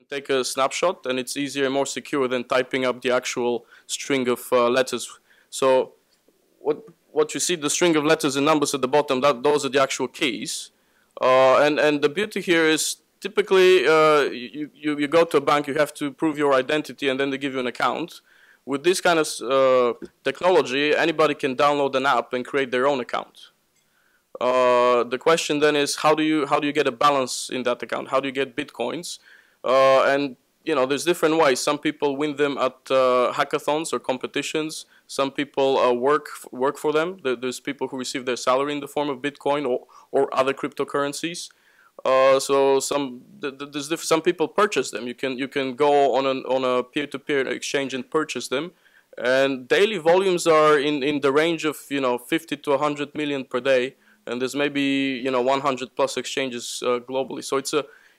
take a snapshot, and it's easier and more secure than typing up the actual string of letters. So what you see, the string of letters and numbers at the bottom, those are the actual keys. And the beauty here is typically you go to a bank, you have to prove your identity, and then they give you an account. With this kind of technology, anybody can download an app and create their own account. The question then is, how do you get a balance in that account? How do you get bitcoins? And there's different ways. Some people win them at hackathons or competitions. Some people work for them. There's people who receive their salary in the form of Bitcoin or other cryptocurrencies. So some people purchase them. You can go on a peer-to-peer exchange and purchase them. And daily volumes are in the range of 50 to 100 million per day. And there's maybe 100 plus exchanges globally. So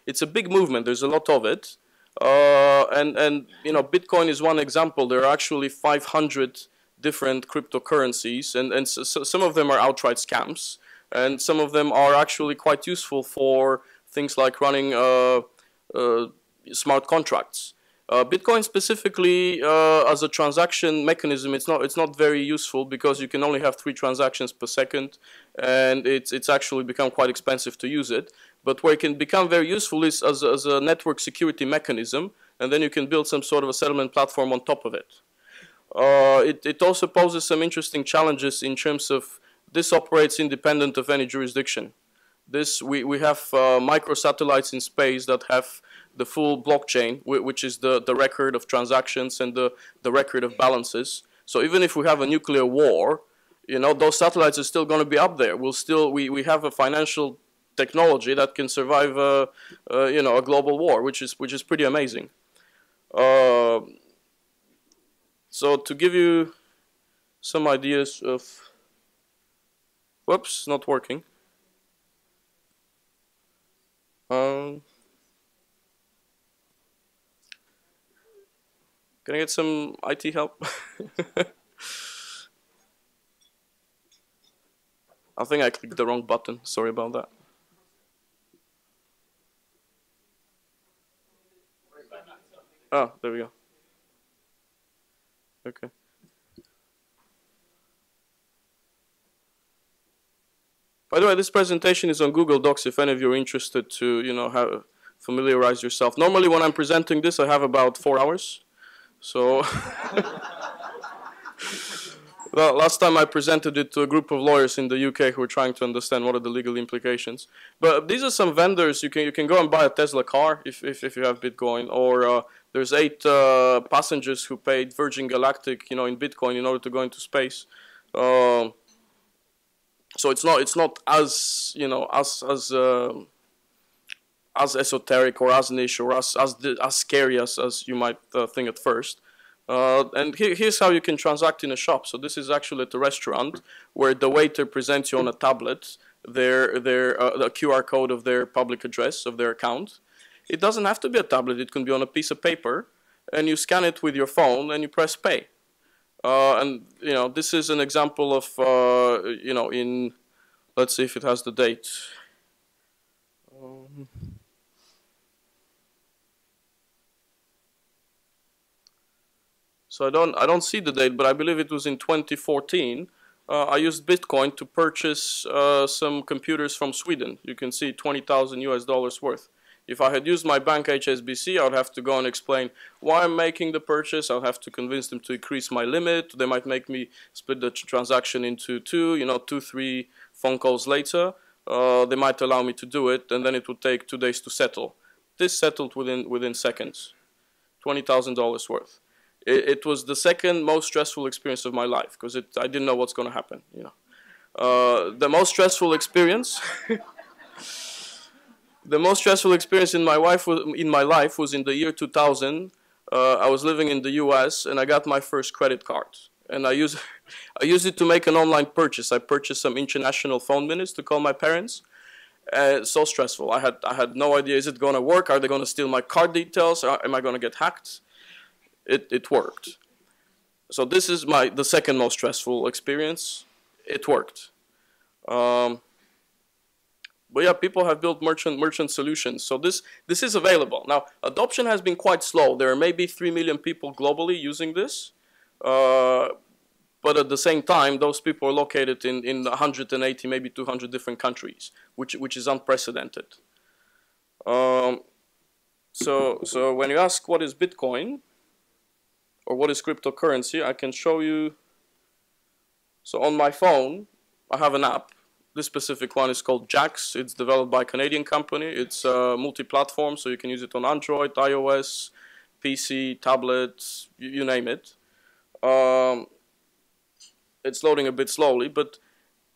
it's a big movement. There's a lot of it. And Bitcoin is one example. There are actually 500 different cryptocurrencies, and so some of them are outright scams, and some of them are actually quite useful for things like running smart contracts. Bitcoin specifically, as a transaction mechanism, it's not very useful because you can only have 3 transactions per second, and it's actually become quite expensive to use it. But where it can become very useful is as a network security mechanism, and then you can build some sort of a settlement platform on top of it. It also poses some interesting challenges in terms of this operates independent of any jurisdiction. We have microsatellites in space that have the full blockchain, which is the record of transactions and the record of balances. So even if we have a nuclear war, those satellites are still going to be up there. We have a financial technology that can survive a global war, which is pretty amazing. So to give you some ideas of, whoops, not working. Can I get some IT help? I think I clicked the wrong button. Sorry about that. Oh, there we go. Okay. By the way, this presentation is on Google Docs if any of you are interested to, familiarize yourself. Normally when I'm presenting this, I have about 4 hours. So well, last time I presented it to a group of lawyers in the UK who were trying to understand what are the legal implications. But these are some vendors. You can go and buy a Tesla car if you have Bitcoin, or there's 8 passengers who paid Virgin Galactic, in Bitcoin in order to go into space. So it's not as as esoteric or as niche or as scary as you might think at first. And here's how you can transact in a shop. So this is actually at a restaurant where the waiter presents you on a tablet the QR code of their public address of their account. It doesn't have to be a tablet. It can be on a piece of paper, and you scan it with your phone and you press pay. And this is an example of let's see if it has the date. So I don't see the date, but I believe it was in 2014. I used Bitcoin to purchase some computers from Sweden. You can see $20,000 worth. If I had used my bank HSBC, I would have to go and explain why I'm making the purchase. I'll have to convince them to increase my limit. They might make me split the transaction into 2, 3 phone calls later. They might allow me to do it, and then it would take 2 days to settle. This settled within seconds, $20,000 worth. It was the second most stressful experience of my life because I didn't know what's going to happen. The most stressful experience. The most stressful experience in my life was in the year 2000. I was living in the U.S. and I got my first credit card, and I used it to make an online purchase. I purchased some international phone minutes to call my parents. So stressful. I had no idea. Is it going to work? Are they going to steal my card details? Am I going to get hacked? It worked. So this is the second most stressful experience. It worked. But yeah, people have built merchant solutions. So this is available. Now, adoption has been quite slow. There are maybe 3 million people globally using this. But at the same time, those people are located in 180, maybe 200 different countries, which is unprecedented. So when you ask what is Bitcoin or what is cryptocurrency, I can show you. So on my phone, I have an app. This specific one is called Jax. It's developed by a Canadian company. It's multi-platform, so you can use it on Android, iOS, PC, tablets, you name it. It's loading a bit slowly, but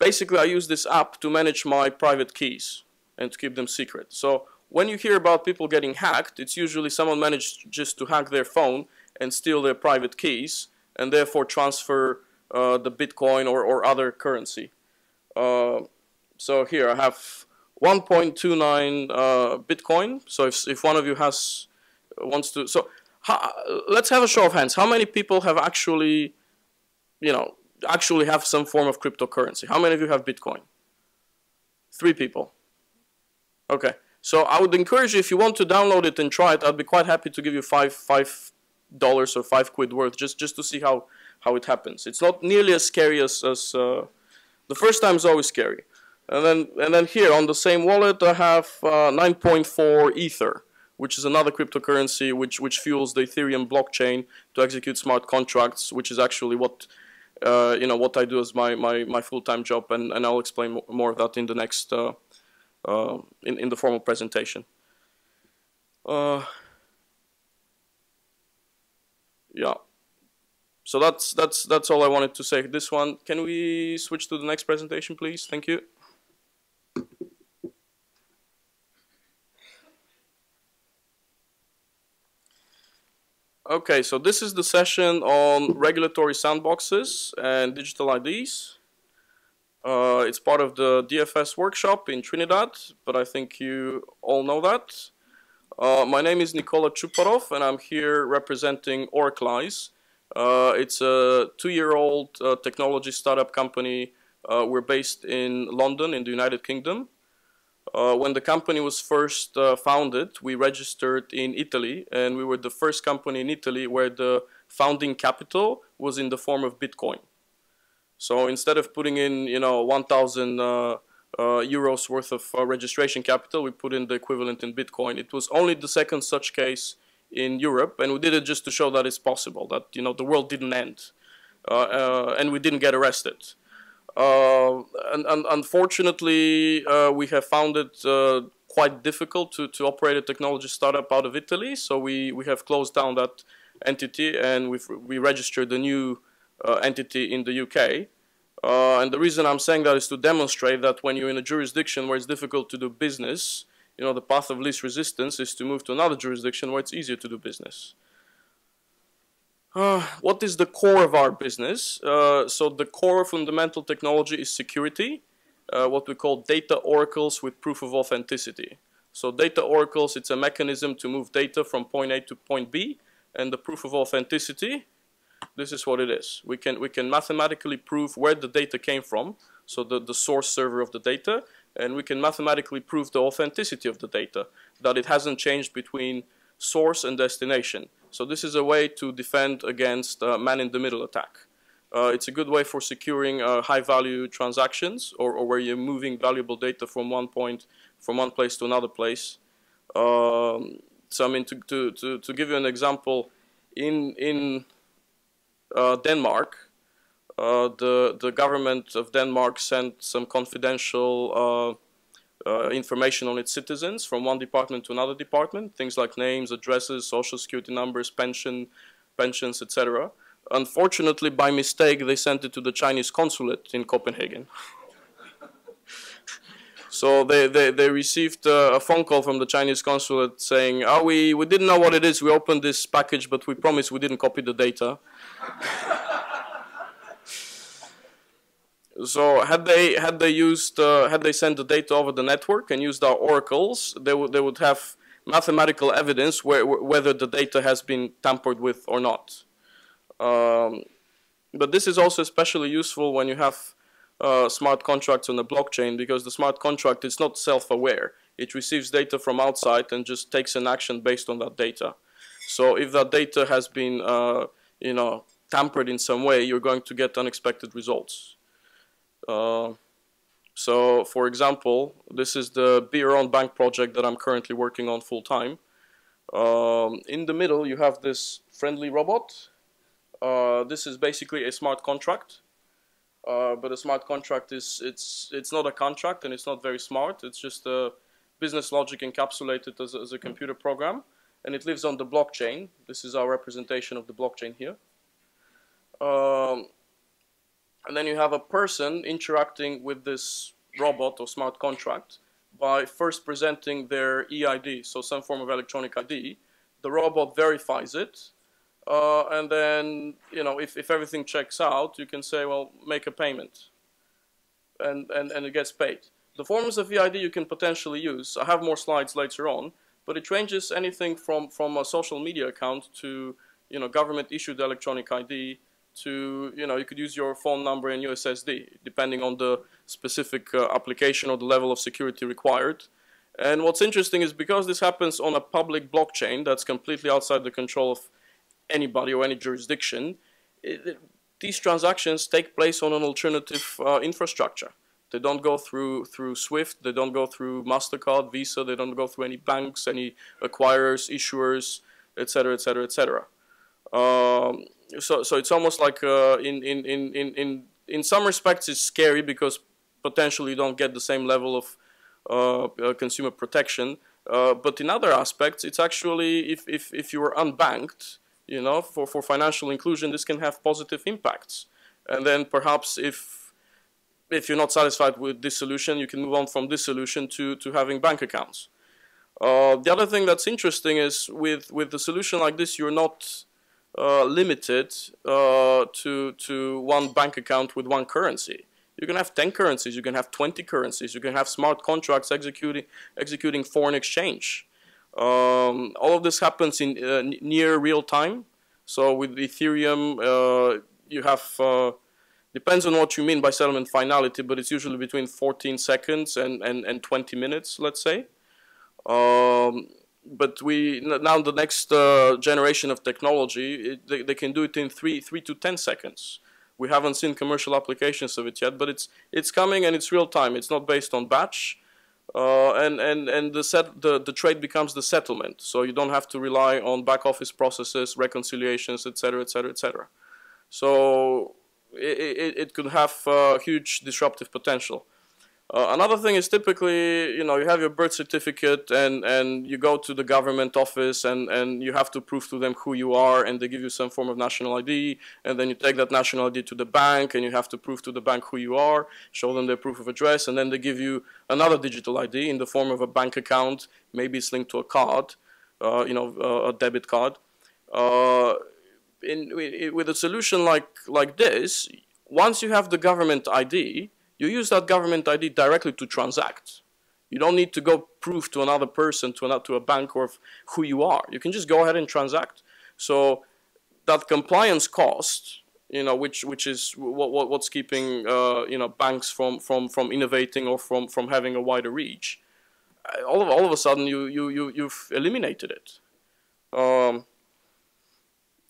basically I use this app to manage my private keys and to keep them secret. So when you hear about people getting hacked, it's usually someone managed just to hack their phone and steal their private keys and therefore transfer the Bitcoin or other currency. So here I have 1.29 Bitcoin. So if one of you wants to, so let's have a show of hands. How many people have actually have some form of cryptocurrency? How many of you have Bitcoin? 3 people. Okay. So I would encourage you, if you want to download it and try it, I'd be quite happy to give you $5 or £5 worth just to see how it happens. It's not nearly as scary as the first time is always scary. And then here on the same wallet I have 9.4 Ether, which is another cryptocurrency which fuels the Ethereum blockchain to execute smart contracts, which is actually what what I do as my full-time job, and I'll explain more of that in the next in the formal presentation. Yeah. So that's all I wanted to say. This one, can we switch to the next presentation, please? Thank you. Okay, so this is the session on regulatory sandboxes and digital IDs. It's part of the DFS workshop in Trinidad, but I think you all know that. My name is Nikola Tchouparov, and I'm here representing Oraclize. It's a 2-year-old technology startup company. We're based in London, in the United Kingdom. When the company was first founded, we registered in Italy, and we were the first company in Italy where the founding capital was in the form of Bitcoin. So instead of putting in, 1,000 euros worth of registration capital, we put in the equivalent in Bitcoin. It was only the second such case in Europe, and we did it just to show that it's possible, that the world didn't end, and we didn't get arrested. And unfortunately, we have found it quite difficult to operate a technology startup out of Italy, so we have closed down that entity, and we registered a new entity in the UK. And the reason I'm saying that is to demonstrate that when you're in a jurisdiction where it's difficult to do business, the path of least resistance is to move to another jurisdiction where it's easier to do business. What is the core of our business? So the core fundamental technology is security, what we call data oracles with proof of authenticity. So data oracles, it's a mechanism to move data from point A to point B, and the proof of authenticity, this is what it is. We can mathematically prove where the data came from, so the source server of the data, and we can mathematically prove the authenticity of the data, that it hasn't changed between source and destination. So this is a way to defend against man-in-the-middle attack. It's a good way for securing high-value transactions, or where you're moving valuable data from one place to another place. So I mean, to give you an example, in Denmark, the government of Denmark sent some confidential information on its citizens from one department to another department, things like names, addresses, social security numbers, pensions, etc. Unfortunately, by mistake, they sent it to the Chinese consulate in Copenhagen. So they received a phone call from the Chinese consulate saying, "Oh, we didn't know what it is. We opened this package, but we promise we didn't copy the data." So had they sent the data over the network and used our oracles, they would have mathematical evidence whether the data has been tampered with or not. But this is also especially useful when you have smart contracts on the blockchain, because the smart contract is not self-aware. It receives data from outside and just takes an action based on that data. So if that data has been, you know, tampered in some way, you're going to get unexpected results. So, for example, this is the Be Your Own Bank project that I'm currently working on full-time. In the middle, you have this friendly robot. This is basically a smart contract. But a smart contract is, it's not a contract, and it's not very smart. It's just a business logic encapsulated as a computer program, and it lives on the blockchain. This is our representation of the blockchain here. And then you have a person interacting with this robot or smart contract by first presenting their EID, so some form of electronic ID. The robot verifies it, and then, you know, if everything checks out, you can say, well, make a payment, and it gets paid. The forms of EID you can potentially use, I have more slides later on, but it ranges anything from a social media account to, you know, government-issued electronic ID, to, you know, you could use your phone number and USSD, depending on the specific application or the level of security required. And what's interesting is, because this happens on a public blockchain that's completely outside the control of anybody or any jurisdiction, these transactions take place on an alternative infrastructure. They don't go through SWIFT, they don't go through MasterCard, Visa, they don't go through any banks, any acquirers, issuers, etc., etc., etc. So it's almost like in some respects it's scary, because potentially you don't get the same level of consumer protection. But in other aspects, it's actually, if you are unbanked, you know, for financial inclusion, this can have positive impacts. And then perhaps if you're not satisfied with this solution, you can move on from this solution to having bank accounts. The other thing that's interesting is, with a solution like this, you're not limited to one bank account with one currency. You can have 10 currencies, you can have 20 currencies, you can have smart contracts executing foreign exchange. All of this happens in near real time. So with Ethereum, you have, depends on what you mean by settlement finality, but it's usually between 14 seconds and 20 minutes, let's say. But now the next generation of technology, they can do it in 3 to 10 seconds. We haven't seen commercial applications of it yet, but it's coming, and it's real time. It's not based on batch, and the trade becomes the settlement. So you don't have to rely on back office processes, reconciliations, etc., etc., etc. So it could have huge disruptive potential. Another thing is, typically, you know, you have your birth certificate, and you go to the government office, and you have to prove to them who you are, and they give you some form of national ID, and then you take that national ID to the bank, and you have to prove to the bank who you are, show them their proof of address, and then they give you another digital ID in the form of a bank account. Maybe it's linked to a card, you know, a debit card. With a solution like this, once you have the government ID, you use that government ID directly to transact. You don't need to go prove to another person, to a bank, or who you are. You can just go ahead and transact. So that compliance cost, you know, which is what's keeping you know, banks from innovating or from having a wider reach, all of a sudden you've eliminated it.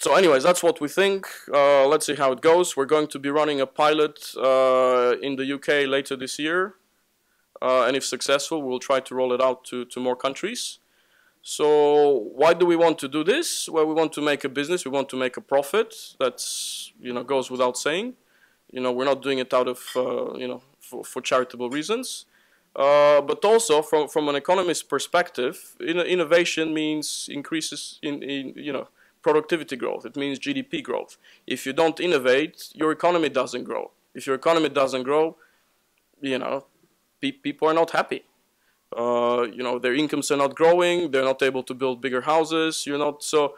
So anyways, that's what we think. Let's see how it goes. We're going to be running a pilot in the UK later this year. And if successful, we'll try to roll it out to more countries. So why do we want to do this? Well, we want to make a business. We want to make a profit. That's, you know, goes without saying. You know, we're not doing it out of, you know, for charitable reasons. But also from an economist perspective, innovation means increases in you know, productivity growth. It means GDP growth. If you don't innovate, your economy doesn't grow. If your economy doesn't grow, you know, people are not happy. You know, their incomes are not growing. They're not able to build bigger houses. You're not so.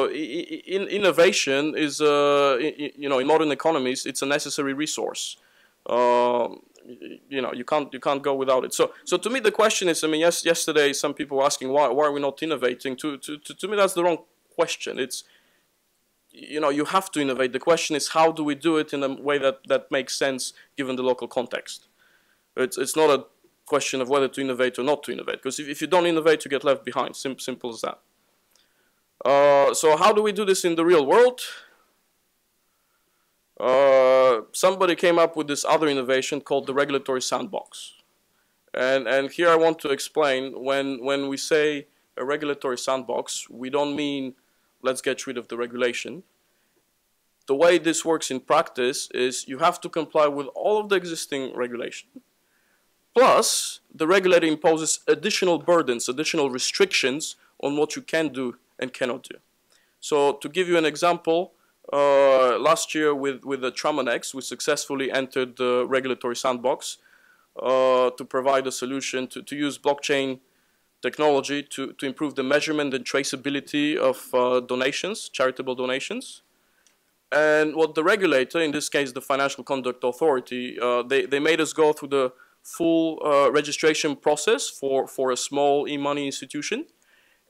Innovation is, you know, in modern economies, it's a necessary resource. You know, you can't go without it. So to me, the question is, I mean, yesterday some people were asking why are we not innovating. To me, that's the wrong question. It's you have to innovate. The question is, how do we do it in a way that makes sense given the local context? It's not a question of whether to innovate or not to innovate, because if you don't innovate, you get left behind. Simple as that. So how do we do this in the real world? Somebody came up with this other innovation called the regulatory sandbox. And here I want to explain, when we say a regulatory sandbox, we don't mean let's get rid of the regulation. The way this works in practice is you have to comply with all of the existing regulation. Plus, the regulator imposes additional burdens, additional restrictions on what you can do and cannot do. So to give you an example, last year with the Tramonex, we successfully entered the regulatory sandbox to provide a solution to use blockchain technology to improve the measurement and traceability of donations, charitable donations. And what the regulator, in this case the Financial Conduct Authority, they made us go through the full registration process for a small e-money institution.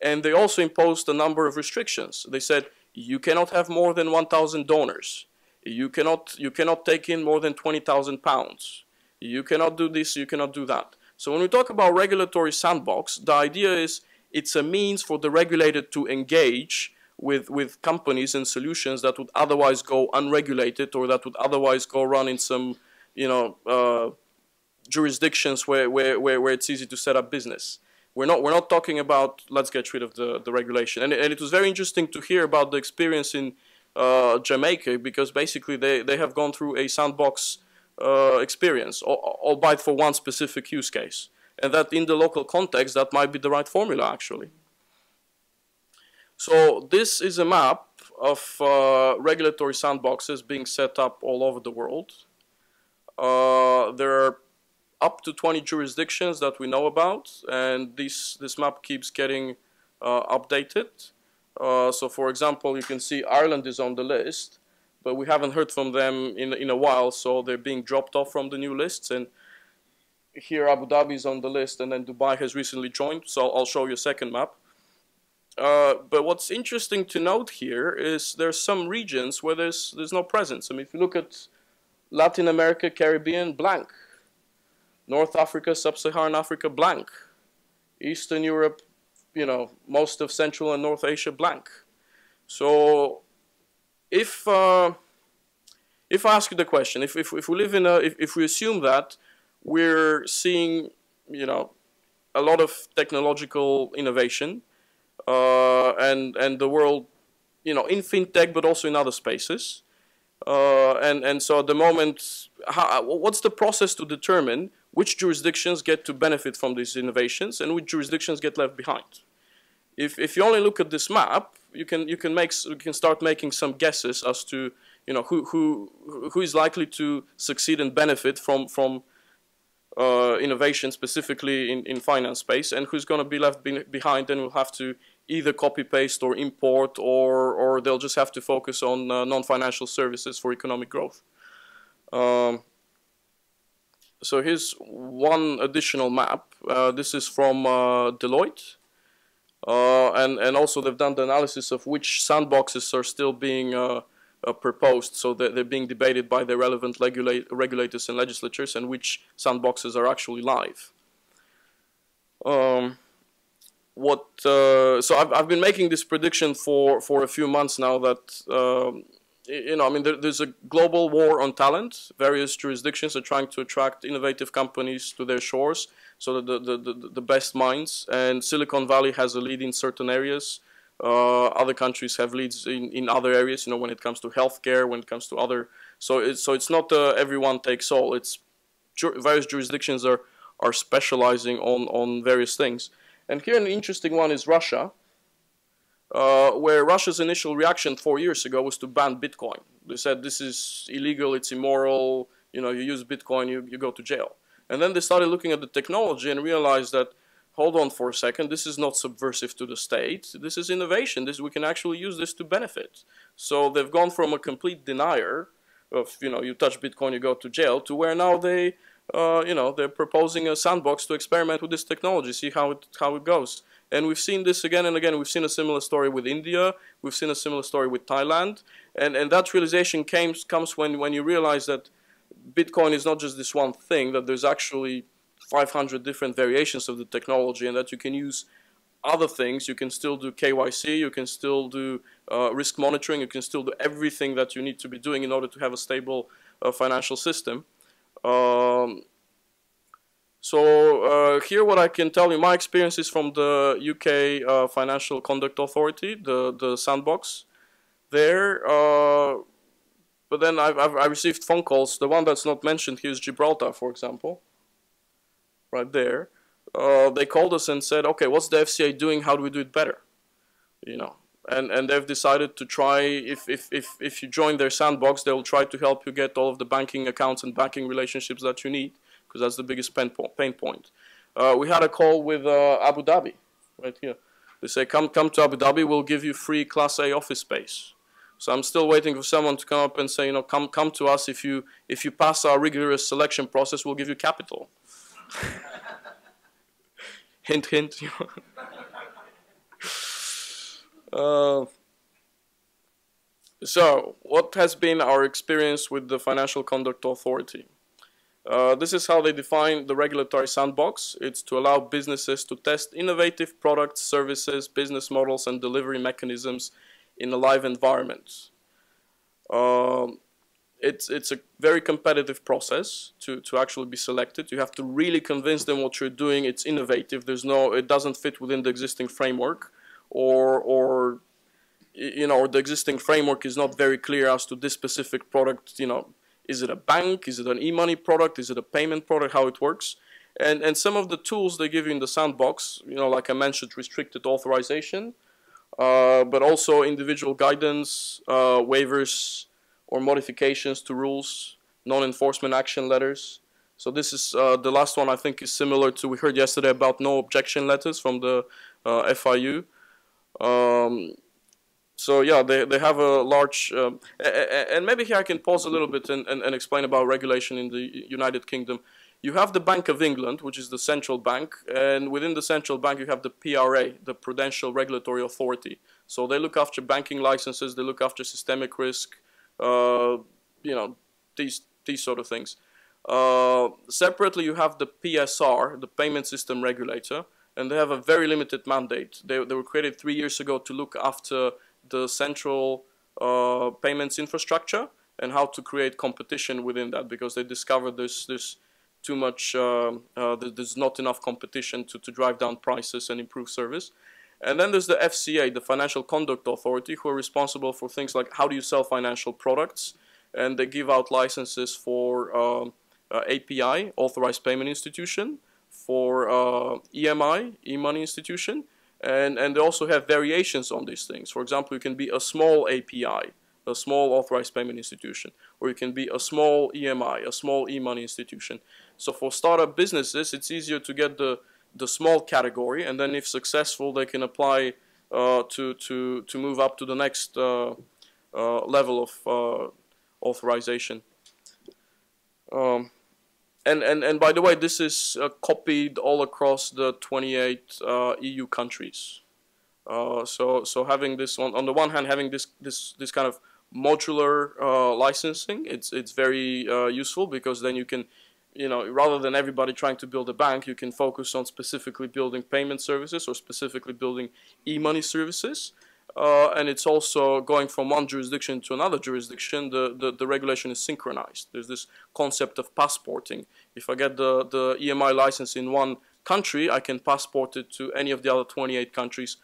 And they also imposed a number of restrictions. They said you cannot have more than 1,000 donors. You cannot take in more than £20,000. You cannot do this, you cannot do that. So when we talk about regulatory sandbox, the idea is it's a means for the regulator to engage with companies and solutions that would otherwise go unregulated, or that would otherwise go run in some, jurisdictions where it's easy to set up business. We're not talking about let's get rid of the regulation. And it was very interesting to hear about the experience in Jamaica, because basically they have gone through a sandbox experience, albeit for one specific use case. And that in the local context, that might be the right formula, actually. So this is a map of regulatory sandboxes being set up all over the world. There are up to 20 jurisdictions that we know about, and this map keeps getting updated. So for example, you can see Ireland is on the list, but we haven't heard from them in a while, so they're being dropped off from the new lists. And here Abu Dhabi is on the list, and then Dubai has recently joined, so I'll show you a second map. But what's interesting to note here is there's some regions where there's no presence. I mean, if you look at Latin America, Caribbean, blank. North Africa, Sub-Saharan Africa, blank. Eastern Europe, most of Central and North Asia, blank. So if I ask you the question, if we live in if we assume that we're seeing, a lot of technological innovation, and the world, in fintech, but also in other spaces, and so at the moment, what's the process to determine which jurisdictions get to benefit from these innovations and which jurisdictions get left behind? If you only look at this map, you can start making some guesses as to who is likely to succeed and benefit from innovation, specifically in finance space, and who's going to be left behind and will have to either copy paste or import, or they'll just have to focus on non-financial services for economic growth. So here's one additional map. This is from Deloitte. And also they've done the analysis of which sandboxes are still being proposed, so they're being debated by the relevant regulators and legislatures, and which sandboxes are actually live. So I've been making this prediction for a few months now that there's a global war on talent. Various jurisdictions are trying to attract innovative companies to their shores, so that the best minds. And Silicon Valley has a lead in certain areas. Other countries have leads in other areas. When it comes to healthcare, when it comes to other. So it's not everyone takes all. It's various jurisdictions are specializing on various things. And here an interesting one is Russia, where Russia's initial reaction 4 years ago was to ban Bitcoin. They said this is illegal, it's immoral, you use Bitcoin, you go to jail. And then they started looking at the technology and realized that, hold on for a second, this is not subversive to the state, this is innovation, we can actually use this to benefit. So they've gone from a complete denier of, you touch Bitcoin, you go to jail, to where now they they're proposing a sandbox to experiment with this technology, see how it goes. And we've seen this again and again. We've seen a similar story with India. We've seen a similar story with Thailand. And that realization comes when you realize that Bitcoin is not just this one thing, that there's actually 500 different variations of the technology, and that you can use other things. You can still do KYC, you can still do risk monitoring, you can still do everything that you need to be doing in order to have a stable financial system. Here what I can tell you, my experience is from the UK Financial Conduct Authority, the Sandbox there. But then I received phone calls. The one that's not mentioned here is Gibraltar, for example, right there. They called us and said, okay, what's the FCA doing? How do we do it better? And they've decided to try, if you join their sandbox, they'll try to help you get all of the banking accounts and banking relationships that you need, because that's the biggest pain point. We had a call with Abu Dhabi, right here. They say, come to Abu Dhabi, we'll give you free Class A office space. So I'm still waiting for someone to come up and say, come to us. If you pass our rigorous selection process, we'll give you capital. Hint, hint. So, what has been our experience with the Financial Conduct Authority? This is how they define the regulatory sandbox. It's to allow businesses to test innovative products, services, business models, and delivery mechanisms in a live environment. It's a very competitive process to actually be selected. You have to really convince them what you're doing. It's innovative. It doesn't fit within the existing framework, or the existing framework is not very clear as to this specific product. Is it a bank? Is it an e-money product? Is it a payment product? How it works? And some of the tools they give you in the sandbox, like I mentioned, restricted authorization, but also individual guidance, waivers or modifications to rules, non-enforcement action letters. So this is the last one, I think, is similar to, we heard yesterday about no objection letters from the FIU. So yeah, they have a large, and maybe here I can pause a little bit and explain about regulation in the United Kingdom. You have the Bank of England, which is the central bank, and within the central bank you have the PRA, the Prudential Regulatory Authority. So they look after banking licenses, they look after systemic risk, these sort of things. Separately, you have the PSR, the Payment System Regulator, and they have a very limited mandate. They were created 3 years ago to look after the central payments infrastructure and how to create competition within that, because they discovered there's too much, there's not enough competition to drive down prices and improve service. And then there's the FCA, the Financial Conduct Authority, who are responsible for things like how do you sell financial products, and they give out licenses for API, Authorized Payment Institution, for EMI, e-money institution, and they also have variations on these things. For example, you can be a small API, a small Authorized Payment Institution, or you can be a small EMI, a small e-money institution. So for startup businesses, it's easier to get the small category, and then if successful, they can apply to move up to the next level of authorization. And by the way, this is copied all across the 28 EU countries. So having this on the one hand, having this kind of modular licensing, it's very useful, because then you can, rather than everybody trying to build a bank, you can focus on specifically building payment services or specifically building e-money services. And it's also going from one jurisdiction to another jurisdiction. The regulation is synchronized. There's this concept of passporting. If I get the EMI license in one country, I can passport it to any of the other 28 countries,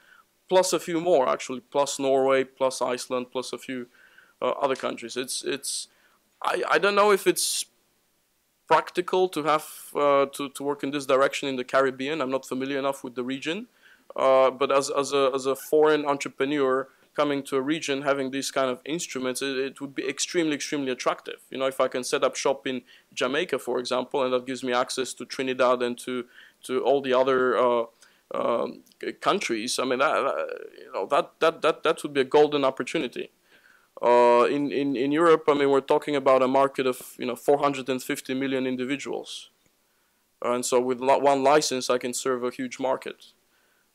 plus a few more actually, plus Norway, plus Iceland, plus a few other countries. I don't know if it's practical to have to work in this direction in the Caribbean. I'm not familiar enough with the region. But as a foreign entrepreneur coming to a region, having these kind of instruments, it would be extremely attractive. If I can set up shop in Jamaica, for example, and that gives me access to Trinidad and to all the other countries, I mean, that would be a golden opportunity. In Europe, I mean, we're talking about a market of 450 million individuals. And so with one license, I can serve a huge market.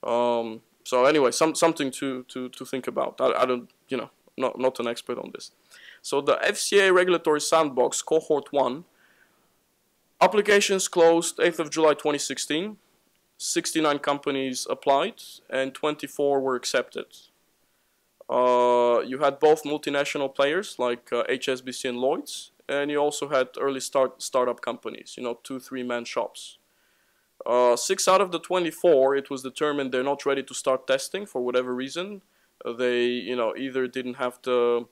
So anyway, something to think about. I don't, you know, not an expert on this. So the FCA regulatory sandbox cohort 1, applications closed 8th of July 2016. 69 companies applied and 24 were accepted. You had both multinational players like HSBC and Lloyd's, and you also had early startup companies, you know, 2-3 man shops. 6 out of the 24, it was determined they're not ready to start testing for whatever reason. They, you know, either didn't have the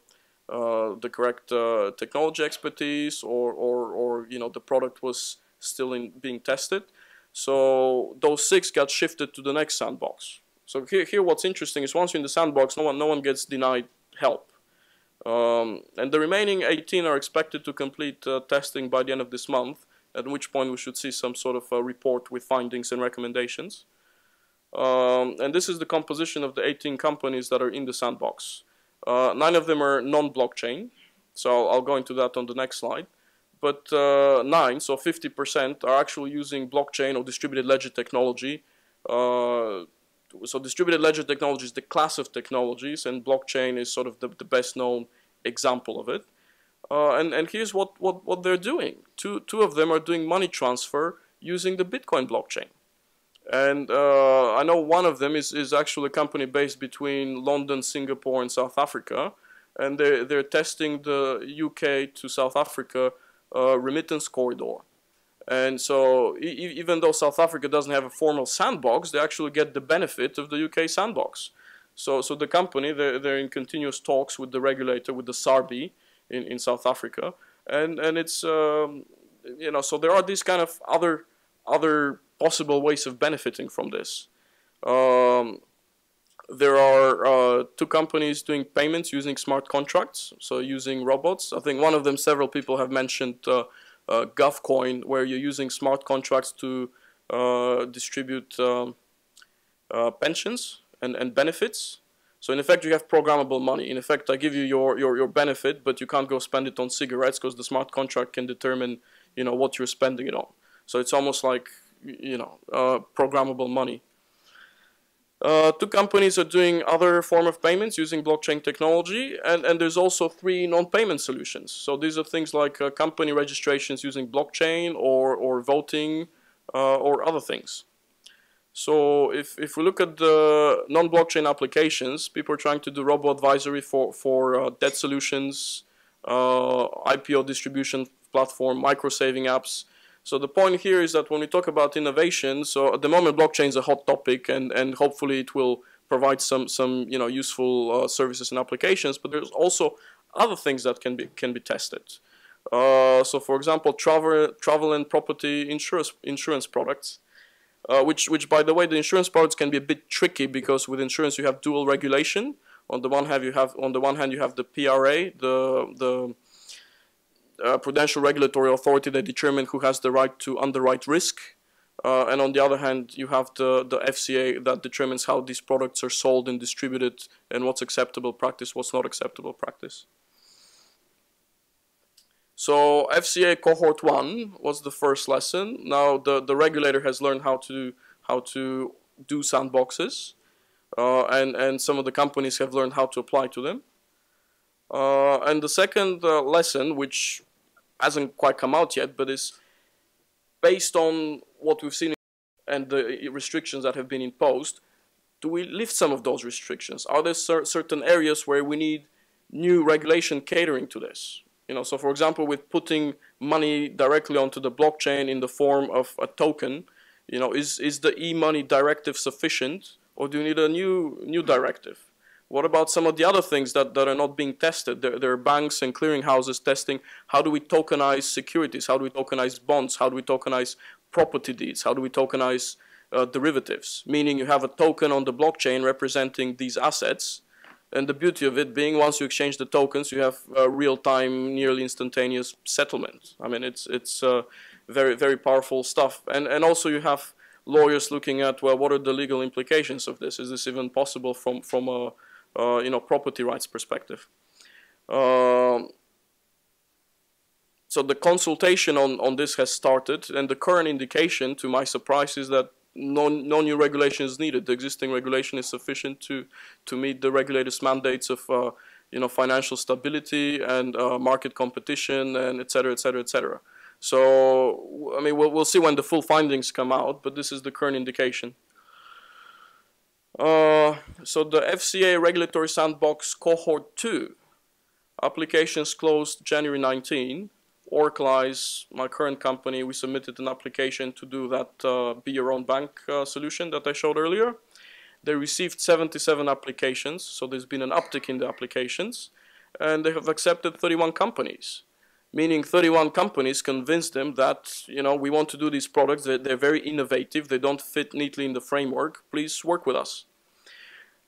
correct technology expertise, or you know, the product was still being tested. So those 6 got shifted to the next sandbox. So here what's interesting is once you're in the sandbox, no one gets denied help. And the remaining 18 are expected to complete testing by the end of this month, at which point we should see some sort of a report with findings and recommendations. And this is the composition of the 18 companies that are in the sandbox. 9 of them are non-blockchain, so I'll go into that on the next slide. But 9, so 50%, are actually using blockchain or distributed ledger technology. So distributed ledger technology is the class of technologies, and blockchain is sort of the best known example of it. And here's what they're doing. Two of them are doing money transfer using the Bitcoin blockchain. And I know one of them is actually a company based between London, Singapore, and South Africa. And they're testing the UK to South Africa remittance corridor. And so even though South Africa doesn't have a formal sandbox, they actually get the benefit of the UK sandbox. So the company, they're in continuous talks with the regulator, with the SARB in South Africa. And it's, you know, so there are these kind of other possible ways of benefiting from this. There are 2 companies doing payments using smart contracts, so using robots. I think one of them, several people have mentioned GovCoin, where you're using smart contracts to distribute pensions and benefits. So in effect, you have programmable money. In effect, I give you your benefit, but you can't go spend it on cigarettes because the smart contract can determine, you know, what you're spending it on. So it's almost like, you know, programmable money. 2 companies are doing other form of payments using blockchain technology, and there's also 3 non-payment solutions. So these are things like company registrations using blockchain or voting or other things. So if we look at the non-blockchain applications, people are trying to do robo-advisory for debt solutions, IPO distribution platform, micro-saving apps. So the point here is that when we talk about innovation, so at the moment blockchain is a hot topic, and hopefully it will provide some you know, useful services and applications. But there's also other things that can be tested. So for example, travel and property insurance products, which by the way, the insurance products can be a bit tricky because with insurance you have dual regulation. On the one hand you have the PRA, the Prudential Regulatory Authority that determine who has the right to underwrite risk, and on the other hand you have the FCA that determines how these products are sold and distributed and what's acceptable practice, what's not acceptable practice. So FCA cohort 1 was the first lesson. Now the regulator has learned how to do sandboxes, and some of the companies have learned how to apply to them. And the second lesson, which hasn't quite come out yet, but is based on what we've seen and the restrictions that have been imposed, do we lift some of those restrictions? Are there certain areas where we need new regulation catering to this? You know, so for example, with putting money directly onto the blockchain in the form of a token, you know, is the e-money directive sufficient, or do you need a new directive? What about some of the other things that are not being tested? There are banks and clearinghouses testing how do we tokenize securities, how do we tokenize bonds, how do we tokenize property deeds, how do we tokenize derivatives, meaning you have a token on the blockchain representing these assets, and the beauty of it being once you exchange the tokens, you have real-time, nearly instantaneous settlement. I mean, it's very, very powerful stuff. And also you have lawyers looking at, well, what are the legal implications of this? Is this even possible from a you know, property rights perspective? So the consultation on this has started, and the current indication, to my surprise, is that no new regulation is needed. The existing regulation is sufficient to meet the regulators' mandates of financial stability and market competition, and et cetera, et cetera, et cetera. So I mean, we'll see when the full findings come out, but this is the current indication. So the FCA regulatory sandbox cohort 2 applications closed January 19. Oraclize, my current company, we submitted an application to do that be your own bank solution that I showed earlier. They received 77 applications, so there's been an uptick in the applications, and they have accepted 31 companies, meaning 31 companies convinced them that, we want to do these products, they're very innovative, they don't fit neatly in the framework, please work with us.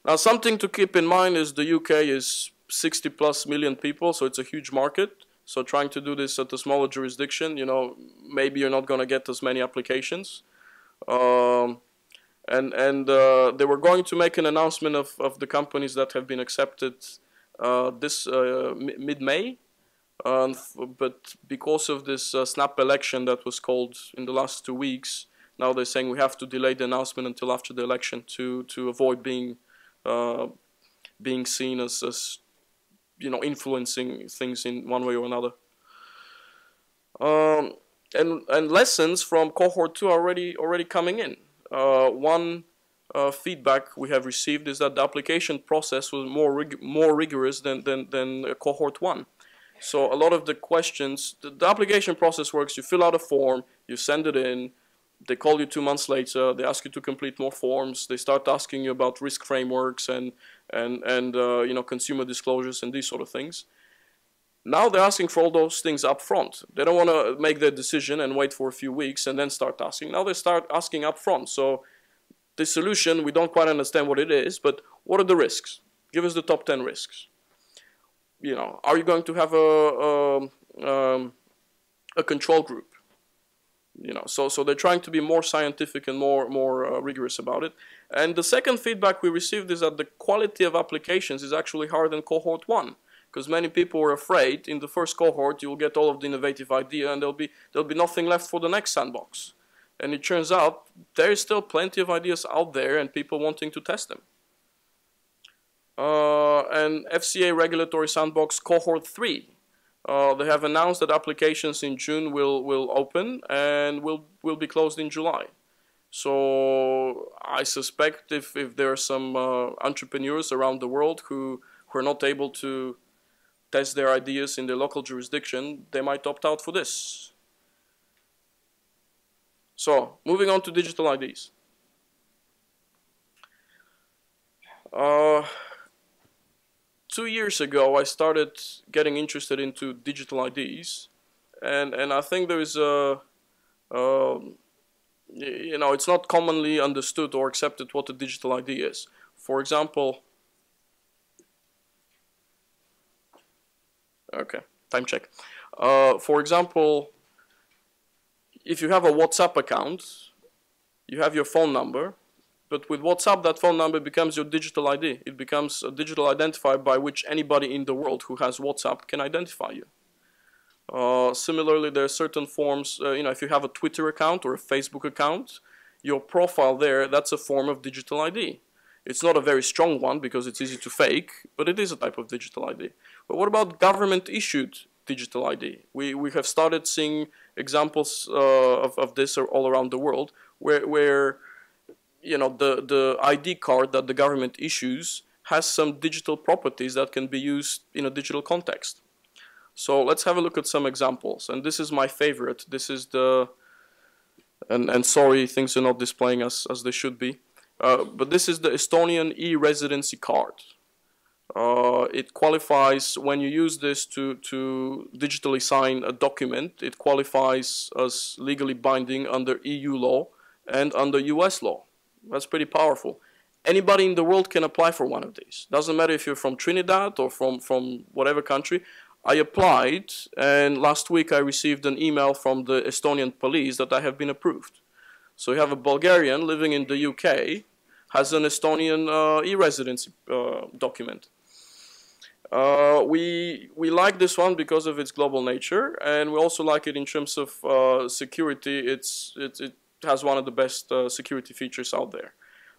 Now, something to keep in mind is the UK is 60+ million people, so it's a huge market. So trying to do this at a smaller jurisdiction, maybe you're not going to get as many applications. And they were going to make an announcement of the companies that have been accepted this mid-May. But because of this snap election that was called in the last 2 weeks, now they're saying we have to delay the announcement until after the election to avoid being seen as influencing things in one way or another. And lessons from cohort 2 are already coming in. One feedback we have received is that the application process was more rigorous than cohort 1. So a lot of the questions, the application process works, you fill out a form, you send it in, they call you 2 months later, they ask you to complete more forms, they start asking you about risk frameworks and consumer disclosures and these sort of things. Now they're asking for all those things up front. They don't want to make their decision and wait for a few weeks and then start asking. Now they start asking up front. So the solution, we don't quite understand what it is, but what are the risks? Give us the top 10 risks. Are you going to have a control group? So they're trying to be more scientific and more rigorous about it. And the second feedback we received is that the quality of applications is actually higher than cohort 1, because many people were afraid in the first cohort you'll get all of the innovative idea and there'll be nothing left for the next sandbox. And it turns out there is still plenty of ideas out there and people wanting to test them. And FCA regulatory sandbox cohort 3. They have announced that applications in June will open and will be closed in July. So I suspect if there are some entrepreneurs around the world who are not able to test their ideas in their local jurisdiction, they might opt out for this. So moving on to digital IDs. 2 years ago, I started getting interested into digital IDs, and I think there is it's not commonly understood or accepted what a digital ID is. For example, okay, time check. For example, if you have a WhatsApp account, you have your phone number. But with WhatsApp, that phone number becomes your digital ID. It becomes a digital identifier by which anybody in the world who has WhatsApp can identify you. Similarly, there are certain forms, if you have a Twitter account or a Facebook account, your profile there, that's a form of digital ID. It's not a very strong one because it's easy to fake, but it is a type of digital ID. But what about government-issued digital ID? We have started seeing examples of this all around the world where the ID card that the government issues has some digital properties that can be used in a digital context. So let's have a look at some examples. And this is my favorite. This is and sorry, things are not displaying as they should be. But this is the Estonian e-residency card. It qualifies, when you use this to digitally sign a document, it qualifies as legally binding under EU law and under US law. That's pretty powerful. Anybody in the world can apply for one of these. Doesn't matter if you're from Trinidad or from whatever country. I applied, and last week I received an email from the Estonian police that I have been approved. So you have a Bulgarian living in the UK, has an Estonian e-residency document. We like this one because of its global nature, and we also like it in terms of security. It has one of the best security features out there.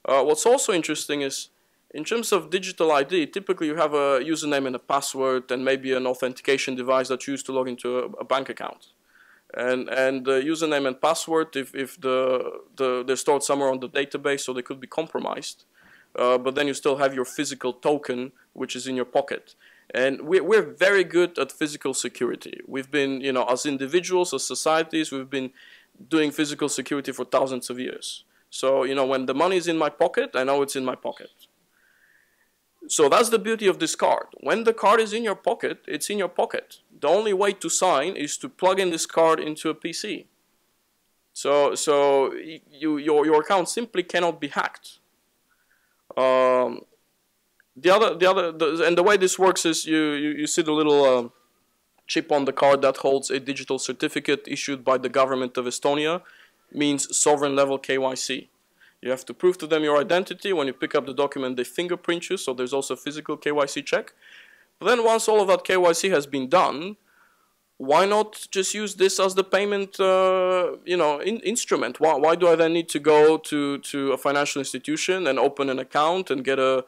What's also interesting is, in terms of digital ID, typically you have a username and a password and maybe an authentication device that you use to log into a bank account. And the username and password, if they're stored somewhere on the database, so they could be compromised. But then you still have your physical token, which is in your pocket. And we're very good at physical security. We've been, you know, as individuals, as societies, we've been doing physical security for thousands of years. So, you know, when the money is in my pocket, I know it's in my pocket. So that's the beauty of this card. When the card is in your pocket, it's in your pocket. The only way to sign is to plug in this card into a PC. So your account simply cannot be hacked. And the way this works is you see the little chip on the card that holds a digital certificate issued by the government of Estonia, means sovereign level KYC. You have to prove to them your identity. When you pick up the document, they fingerprint you, so there's also a physical KYC check. But then once all of that KYC has been done, why not just use this as the payment instrument? Why do I then need to go to a financial institution and open an account and get a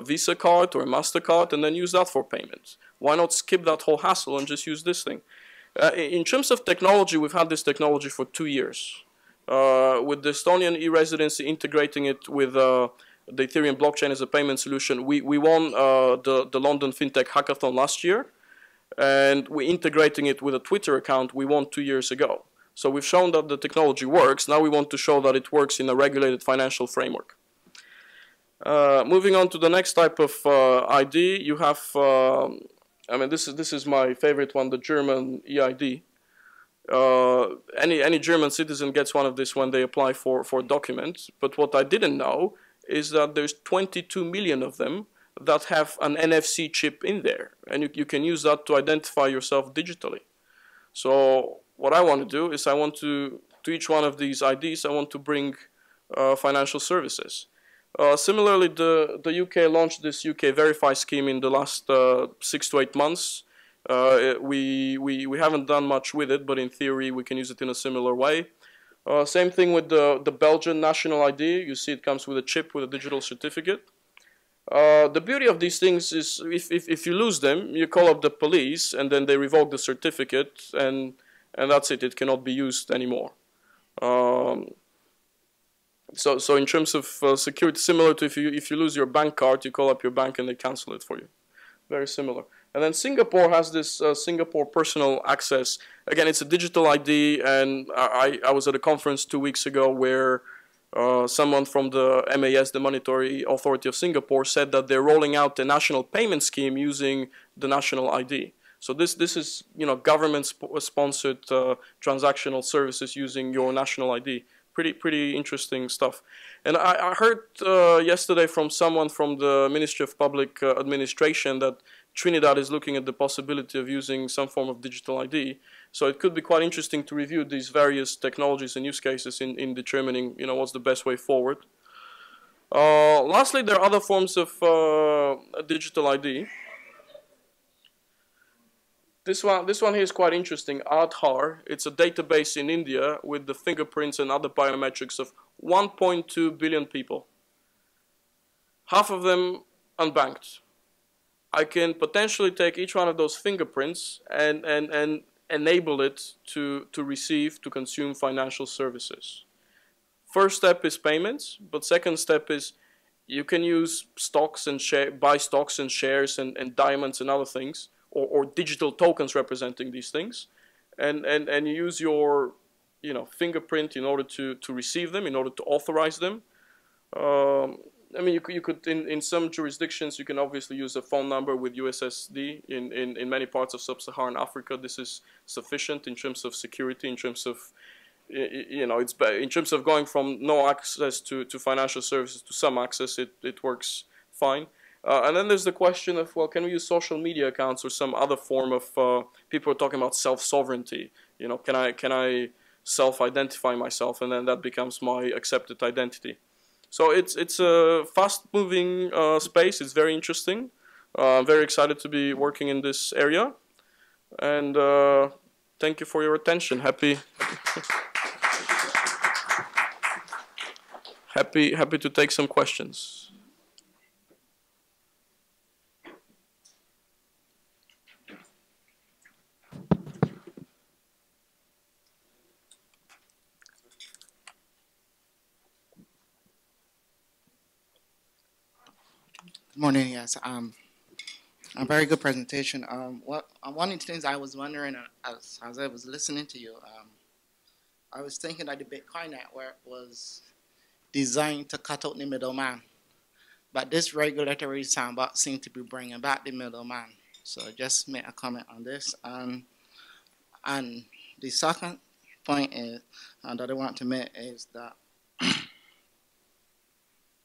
Visa card or a MasterCard and then use that for payments? Why not skip that whole hassle and just use this thing? In terms of technology, we've had this technology for 2 years. With the Estonian e-residency integrating it with the Ethereum blockchain as a payment solution, we won the London Fintech hackathon last year, and we're integrating it with a Twitter account we won 2 years ago. So we've shown that the technology works. Now we want to show that it works in a regulated financial framework. Moving on to the next type of ID, you have, this is my favorite one, the German EID. Any German citizen gets one of this when they apply for a document. But what I didn't know is that there's 22 million of them that have an NFC chip in there, and you can use that to identify yourself digitally. So what I want to do is I want to each one of these IDs, I want to bring financial services. Similarly, the UK launched this UK Verify scheme in the last 6 to 8 months. We haven't done much with it, but in theory we can use it in a similar way. Same thing with the Belgian national ID. You see it comes with a chip with a digital certificate. The beauty of these things is if you lose them, you call up the police and then they revoke the certificate, and that's it. It cannot be used anymore. So in terms of security, similar to if you lose your bank card, you call up your bank and they cancel it for you. Very similar. And then Singapore has this Singapore personal access. Again, it's a digital ID, and I was at a conference 2 weeks ago where someone from the MAS, the Monetary Authority of Singapore, said that they're rolling out a national payment scheme using the national ID. So this is, you know, government-sponsored transactional services using your national ID. Pretty interesting stuff. And I heard yesterday from someone from the Ministry of Public Administration that Trinidad is looking at the possibility of using some form of digital ID. So it could be quite interesting to review these various technologies and use cases in determining, you know, what's the best way forward. Lastly, there are other forms of digital ID. This one here is quite interesting, Aadhaar. It's a database in India with the fingerprints and other biometrics of 1.2 billion people. Half of them unbanked. I can potentially take each one of those fingerprints and enable it to consume financial services. First step is payments, but second step is you can use stocks and buy stocks and shares and diamonds and other things, or digital tokens representing these things, and you use your fingerprint in order to receive them, in order to authorize them. I mean, you could in some jurisdictions you can obviously use a phone number with USSD. In many parts of sub-Saharan Africa, this is sufficient in terms of security, in terms of in terms of going from no access to financial services to some access. It works fine. And then there's the question of, well, can we use social media accounts or some other form of, people are talking about self-sovereignty. You know, can I self-identify myself, and then that becomes my accepted identity. So it's a fast-moving space. It's very interesting. I'm very excited to be working in this area, and thank you for your attention. Happy to take some questions. Good morning. Yes, a very good presentation. One of the things I was wondering as I was listening to you, I was thinking that the Bitcoin network was designed to cut out the middleman, but this regulatory sandbox seems to be bringing back the middleman. So just make a comment on this. And the second point is that I want to make is that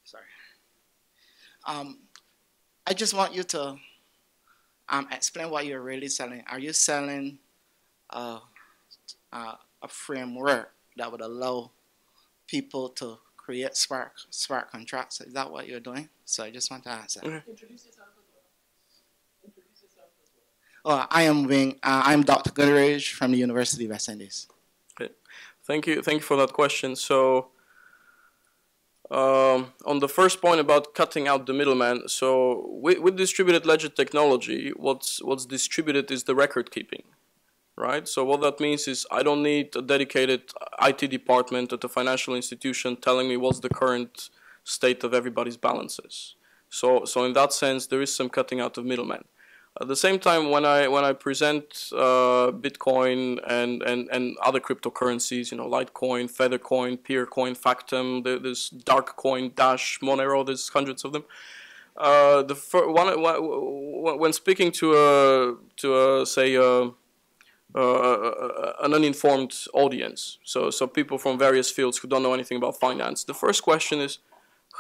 sorry. I just want you to explain what you're really selling. Are you selling a framework that would allow people to create smart contracts? Is that what you're doing? So I just want to ask that. Introduce yourself as well. Oh, I'm Dr. Goodrich from the University of West Indies. Okay. Thank you for that question. So on the first point about cutting out the middleman, so with distributed ledger technology, what's distributed is the record keeping, right? So what that means is I don't need a dedicated IT department at a financial institution telling me what's the current state of everybody's balances. So in that sense, there is some cutting out of middlemen. At the same time, when I present Bitcoin and other cryptocurrencies, you know, Litecoin, Feathercoin, Peercoin, Factom, there's Darkcoin, Dash, Monero, there's hundreds of them. When speaking to say an uninformed audience, so people from various fields who don't know anything about finance, the first question is,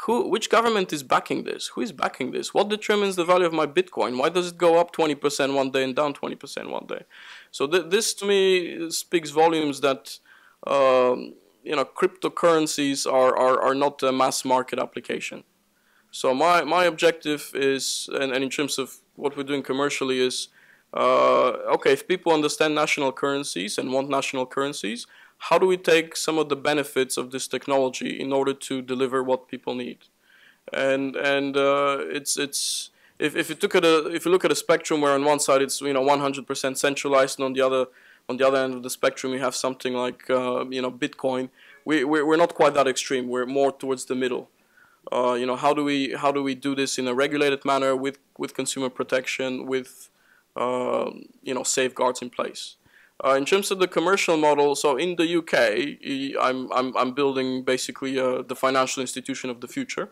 which government is backing this? Who is backing this? What determines the value of my Bitcoin? Why does it go up 20% one day and down 20% one day? So this to me speaks volumes that you know, cryptocurrencies are not a mass market application. So my objective is, and in terms of what we're doing commercially, is okay, if people understand national currencies and want national currencies, how do we take some of the benefits of this technology in order to deliver what people need? And it's if you look at a spectrum where on one side it's, you know, 100% centralized, and on the other end of the spectrum you have something like you know, Bitcoin, we're not quite that extreme. We're more towards the middle. You know, how do we do this in a regulated manner with consumer protection, with you know, safeguards in place? In terms of the commercial model, so in the UK, I'm building basically the financial institution of the future.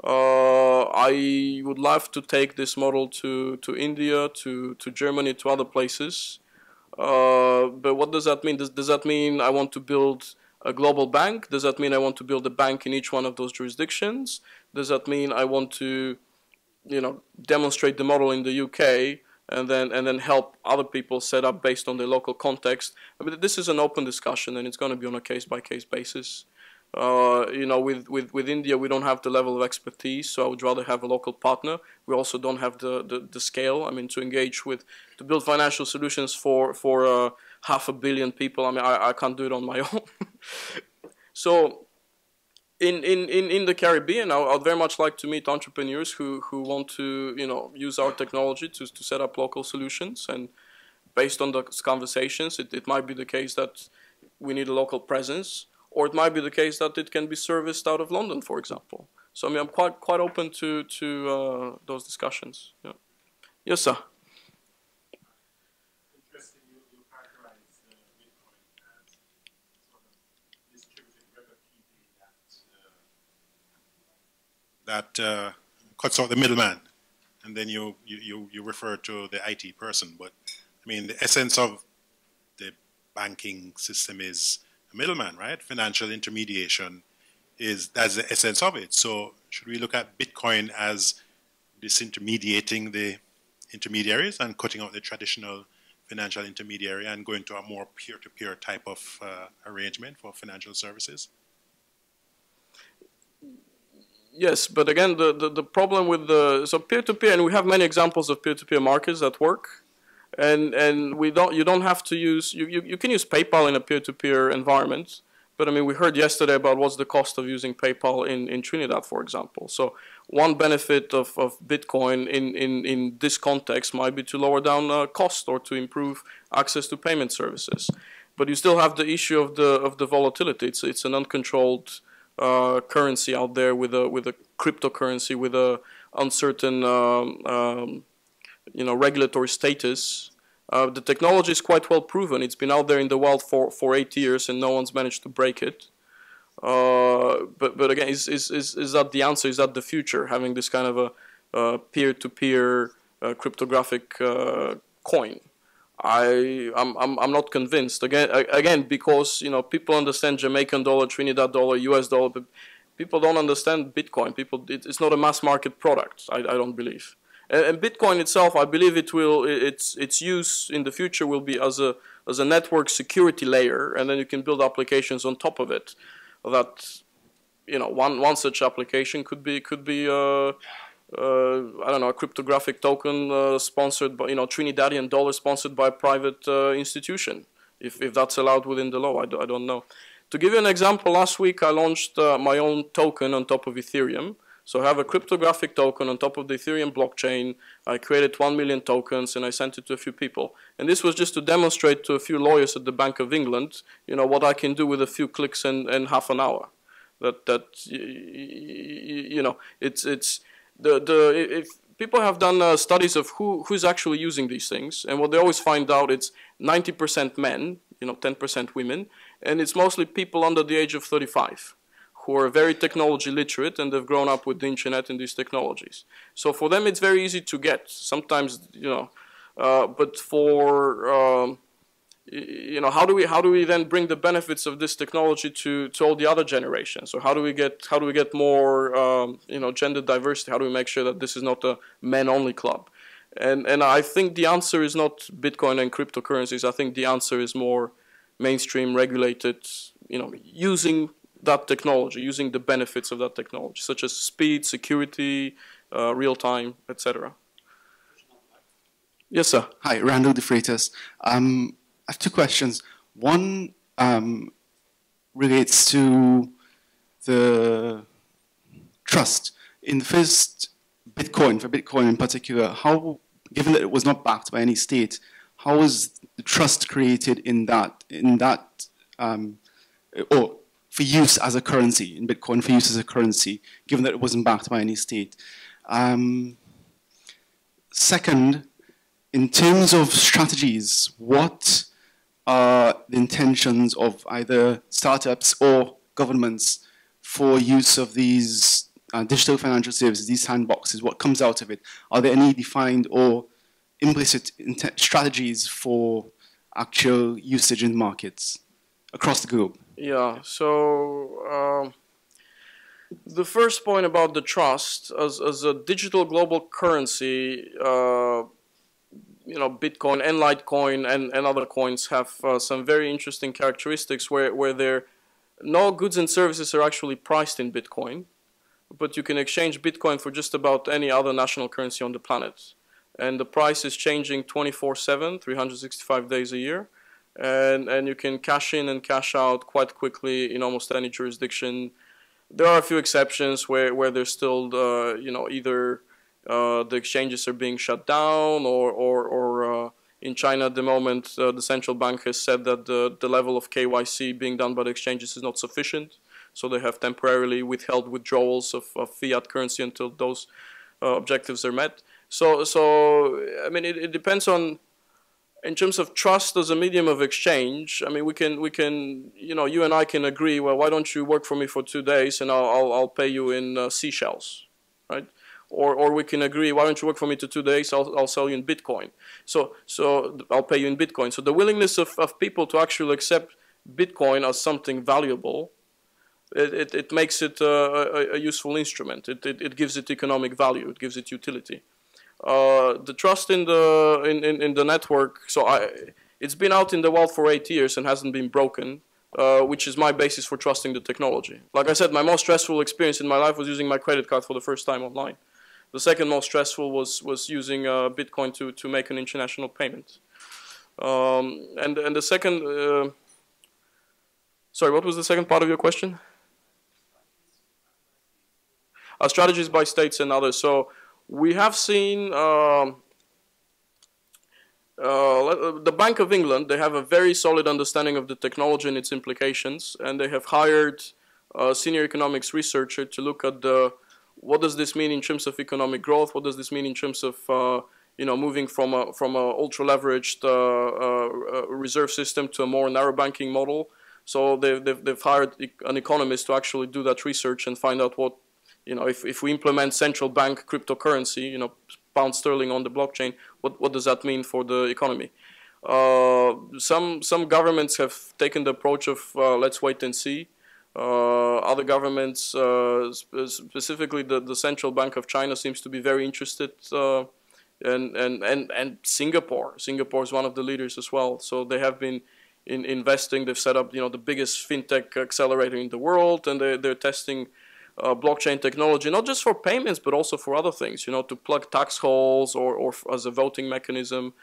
I would love to take this model to India, to Germany, to other places. But what does that mean? Does that mean I want to build a global bank? Does that mean I want to build a bank in each one of those jurisdictions? Does that mean I want to, you know, demonstrate the model in the UK and then help other people set up based on their local context? I mean, this is an open discussion, and it's going to be on a case-by-case basis. You know, with India, we don't have the level of expertise, so I would rather have a local partner. We also don't have the scale, I mean, to build financial solutions for 500 million people. I mean, I can't do it on my own. So in the Caribbean, I'd very much like to meet entrepreneurs who want to, you know, use our technology to set up local solutions. And based on those conversations, it might be the case that we need a local presence, or it might be the case that it can be serviced out of London, for example. So I mean, I'm quite open to those discussions. Yeah. Yes, sir. Interesting, you characterize Bitcoin as sort of distributed record keeping that cuts out the middleman, and then you refer to the IT person. But I mean, the essence of the banking system is a middleman, right? Financial intermediation that's the essence of it. So should we look at Bitcoin as disintermediating the intermediaries and cutting out the traditional financial intermediary and going to a more peer-to-peer type of arrangement for financial services? Yes, but again, the problem with so peer-to-peer, and we have many examples of peer-to-peer markets that work, and you don't have to use you can use PayPal in a peer-to-peer environment, but I mean we heard yesterday about what's the cost of using PayPal in Trinidad, for example. So one benefit of Bitcoin in this context might be to lower down cost or to improve access to payment services, but you still have the issue of the volatility. It's an uncontrolled currency out there with a cryptocurrency with a uncertain regulatory status. The technology is quite well proven. It's been out there in the wild for 8 years and no one's managed to break it. But again, is that the answer? Is that the future? Having this kind of a peer-to-peer cryptographic coin? I'm not convinced. Again, because people understand Jamaican dollar, Trinidad dollar, US dollar, but people don't understand Bitcoin. It's not a mass market product. I don't believe. And Bitcoin itself, I believe its use in the future will be as a network security layer, and then you can build applications on top of it. That one such application could be I don't know, a cryptographic token sponsored by, Trinidadian dollar sponsored by a private institution, if that's allowed within the law. I don't know. To give you an example, last week I launched my own token on top of Ethereum. So I have a cryptographic token on top of the Ethereum blockchain. I created 1 million tokens and I sent it to a few people. And this was just to demonstrate to a few lawyers at the Bank of England, what I can do with a few clicks and half an hour. If people have done studies of who's actually using these things, and what they always find out, it's 90% men, 10% women, and it's mostly people under the age of 35 who are very technology literate and they've grown up with the internet and these technologies. So for them it's very easy to get. Sometimes, but for how do we then bring the benefits of this technology to all the other generations? So how do we get more gender diversity? How do we make sure that this is not a men-only club? And I think the answer is not Bitcoin and cryptocurrencies. I think the answer is more mainstream, regulated, using that technology, using the benefits of that technology, such as speed, security, real time, etc. Yes, sir. Hi, Randall De Freitas. I have two questions. One relates to the trust. In the first Bitcoin, for Bitcoin in particular, given that it was not backed by any state, how was the trust created in that, or for use as a currency, in Bitcoin for use as a currency, given that it wasn't backed by any state? Second, in terms of strategies, what are the intentions of either startups or governments for use of these digital financial services, these sandboxes? What comes out of it? Are there any defined or implicit strategies for actual usage in markets across the globe? Yeah, so the first point about the trust, as a digital global currency, Bitcoin and Litecoin and other coins have some very interesting characteristics where no goods and services are actually priced in Bitcoin, but you can exchange Bitcoin for just about any other national currency on the planet. And the price is changing 24/7, 365 days a year. And you can cash in and cash out quite quickly in almost any jurisdiction. There are a few exceptions where there's still, either the exchanges are being shut down or in China at the moment, the central bank has said that the level of KYC being done by the exchanges is not sufficient. So they have temporarily withheld withdrawals of fiat currency until those objectives are met. So I mean, it depends on. In terms of trust as a medium of exchange, I mean, we can, you and I can agree. Well, why don't you work for me for 2 days and I'll pay you in seashells, right? Or we can agree. Why don't you work for me for 2 days? I'll sell you in Bitcoin. So I'll pay you in Bitcoin. So the willingness of people to actually accept Bitcoin as something valuable, it makes it a useful instrument. It gives it economic value. It gives it utility. The trust in the network, so it's been out in the wild for 8 years and hasn't been broken. which is my basis for trusting the technology. Like I said, my most stressful experience in my life was using my credit card for the first time online. The second most stressful was using Bitcoin to make an international payment. And the second, sorry, what was the second part of your question? Strategies by states and others. So we have seen the Bank of England, they have a very solid understanding of the technology and its implications, and they have hired a senior economics researcher to look at what does this mean in terms of economic growth, what does this mean in terms of moving from a ultra-leveraged reserve system to a more narrow banking model. So they've hired an economist to actually do that research and find out what, if we implement central bank cryptocurrency, pound sterling on the blockchain, what does that mean for the economy? Some governments have taken the approach of let's wait and see. Other governments, specifically the Central Bank of China, seems to be very interested, and Singapore is one of the leaders as well. So they have been investing. They've set up the biggest fintech accelerator in the world, and they're testing blockchain technology, not just for payments, but also for other things, to plug tax holes or as a voting mechanism.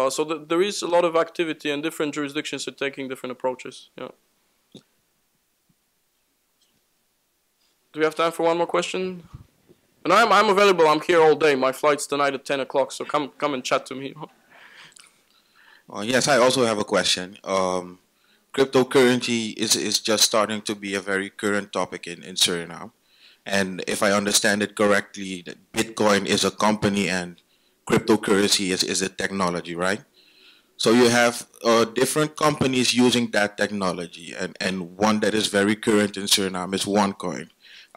So there is a lot of activity, and different jurisdictions are taking different approaches. Yeah. Do we have time for one more question? And I'm available. I'm here all day. My flight's tonight at 10 o'clock, so come and chat to me. Yes, I also have a question. Cryptocurrency is just starting to be a very current topic in Suriname. And if I understand it correctly, that Bitcoin is a company and cryptocurrency is a technology, right? So you have different companies using that technology, and one that is very current in Suriname is OneCoin.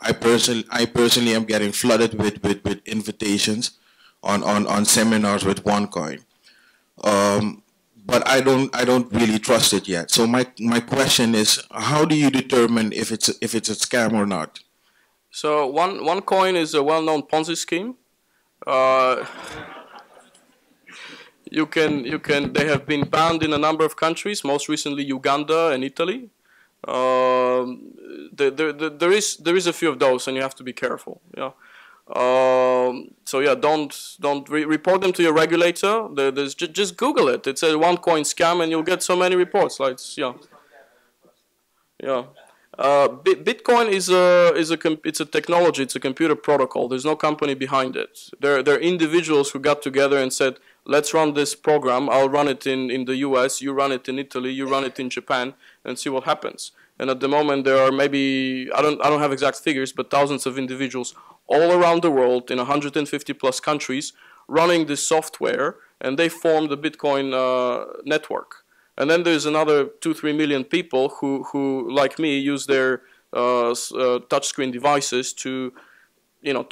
I personally am getting flooded with invitations on seminars with OneCoin. But I don't really trust it yet. So my question is, how do you determine if it's a scam or not? So OneCoin is a well-known Ponzi scheme. They have been banned in a number of countries, most recently Uganda and Italy. There is a few of those, and you have to be careful. Yeah. So yeah, don't report them to your regulator. Just Google it. It's a OneCoin scam, and you'll get so many reports. Like yeah. Bitcoin it's a technology. It's a computer protocol. There's no company behind it. There are individuals who got together and said, let's run this program. I'll run it in the US. You run it in Italy. You run it in Japan, and see what happens. And at the moment, there are maybe I don't have exact figures, but thousands of individuals all around the world in 150 plus countries running this software, and they form the Bitcoin network. And then there's another 2-3 million people who like me, use their touchscreen devices to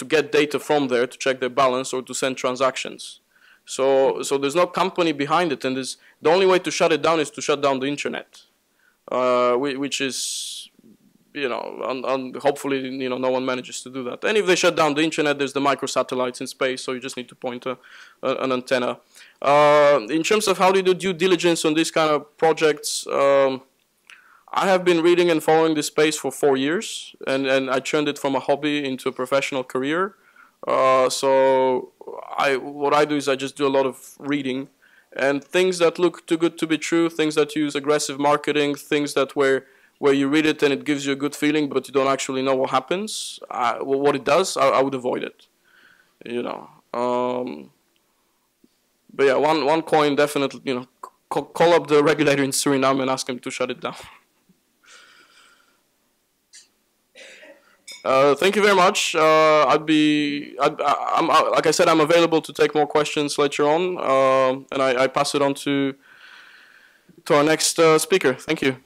get data from there to check their balance or to send transactions. So there's no company behind it, and the only way to shut it down is to shut down the internet, which is hopefully no one manages to do that. And if they shut down the internet, there's the microsatellites in space, so you just need to point an antenna. In terms of how do you do due diligence on these kind of projects, I have been reading and following this space for 4 years, and I turned it from a hobby into a professional career. So what I do is I just do a lot of reading, and things that look too good to be true, things that use aggressive marketing, things that where you read it and it gives you a good feeling, but you don't actually know what happens, what it does, I would avoid it. But yeah, OneCoin definitely, call up the regulator in Suriname and ask him to shut it down. Thank you very much. Like I said, I'm available to take more questions later on, and I pass it on to our next speaker. Thank you.